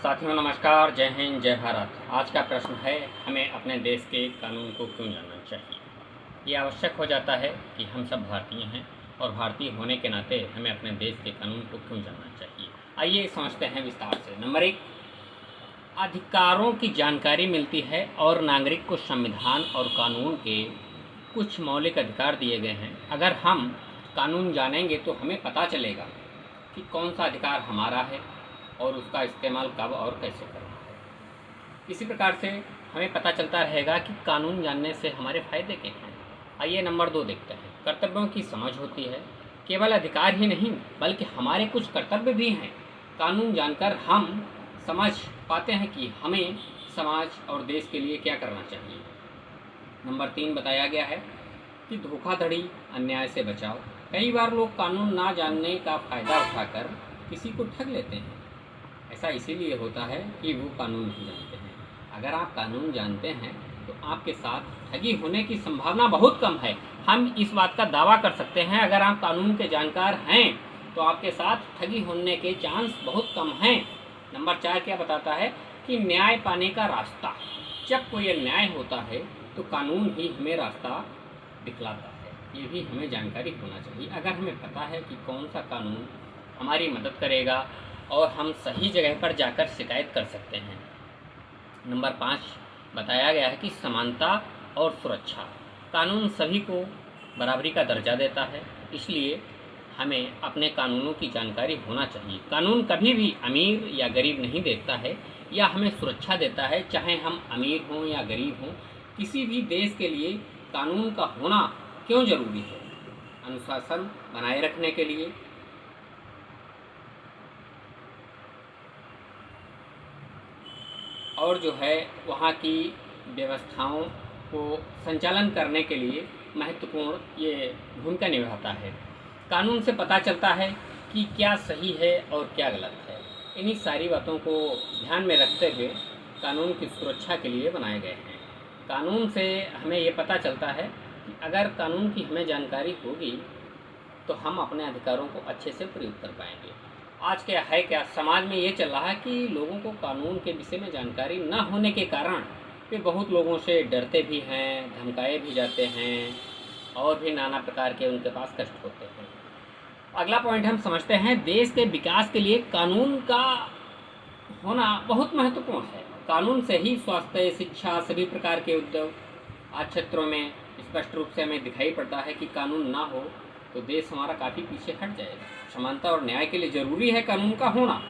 साथियों नमस्कार, जय हिंद, जय भारत। आज का प्रश्न है, हमें अपने देश के कानून को क्यों जानना चाहिए। ये आवश्यक हो जाता है कि हम सब भारतीय हैं और भारतीय होने के नाते हमें अपने देश के कानून को क्यों जानना चाहिए। आइए समझते हैं विस्तार से। नंबर 1, अधिकारों की जानकारी मिलती है और नागरिक को संविधान और कानून के कुछ मौलिक अधिकार दिए गए हैं। अगर हम कानून जानेंगे तो हमें पता चलेगा कि कौन सा अधिकार हमारा है और उसका इस्तेमाल कब और कैसे करना है। इसी प्रकार से हमें पता चलता रहेगा कि कानून जानने से हमारे फायदे क्या हैं। आइए नंबर 2 देखते हैं। कर्तव्यों की समझ होती है। केवल अधिकार ही नहीं बल्कि हमारे कुछ कर्तव्य भी हैं। कानून जानकर हम समझ पाते हैं कि हमें समाज और देश के लिए क्या करना चाहिए। नंबर 3 बताया गया है कि धोखाधड़ी, अन्याय से बचाव। कई बार लोग कानून ना जानने का फ़ायदा उठाकर किसी को ठग लेते हैं। ऐसा इसीलिए होता है कि वो कानून नहीं जानते हैं। अगर आप कानून जानते हैं तो आपके साथ ठगी होने की संभावना बहुत कम है। हम इस बात का दावा कर सकते हैं, अगर आप कानून के जानकार हैं तो आपके साथ ठगी होने के चांस बहुत कम हैं। नंबर 4 क्या बताता है कि न्याय पाने का रास्ता। जब कोई अन्याय होता है तो कानून ही हमें रास्ता दिखलाता है। ये भी हमें जानकारी होना चाहिए। अगर हमें पता है कि कौन सा कानून हमारी मदद करेगा और हम सही जगह पर जाकर शिकायत कर सकते हैं। नंबर 5 बताया गया है कि समानता और सुरक्षा। कानून सभी को बराबरी का दर्जा देता है, इसलिए हमें अपने कानूनों की जानकारी होना चाहिए। कानून कभी भी अमीर या गरीब नहीं देखता है, या हमें सुरक्षा देता है, चाहे हम अमीर हों या गरीब हों। किसी भी देश के लिए कानून का होना क्यों ज़रूरी है? अनुशासन बनाए रखने के लिए, और जो है वहाँ की व्यवस्थाओं को संचालन करने के लिए महत्वपूर्ण ये भूमिका निभाता है। कानून से पता चलता है कि क्या सही है और क्या गलत है। इन्हीं सारी बातों को ध्यान में रखते हुए कानून की सुरक्षा के लिए बनाए गए हैं। कानून से हमें ये पता चलता है कि अगर कानून की हमें जानकारी होगी तो हम अपने अधिकारों को अच्छे से प्रयोग कर पाएंगे। आज क्या है, क्या समाज में ये चल रहा है कि लोगों को कानून के विषय में जानकारी न होने के कारण वे बहुत लोगों से डरते भी हैं, धमकाए भी जाते हैं और भी नाना प्रकार के उनके पास कष्ट होते हैं। अगला पॉइंट हम समझते हैं, देश के विकास के लिए कानून का होना बहुत महत्वपूर्ण है। कानून से ही स्वास्थ्य, शिक्षा, सभी प्रकार के उद्योग आज क्षेत्रों में स्पष्ट रूप से हमें दिखाई पड़ता है कि कानून ना हो तो देश हमारा काफ़ी पीछे हट जाएगा। समानता और न्याय के लिए ज़रूरी है कानून का होना।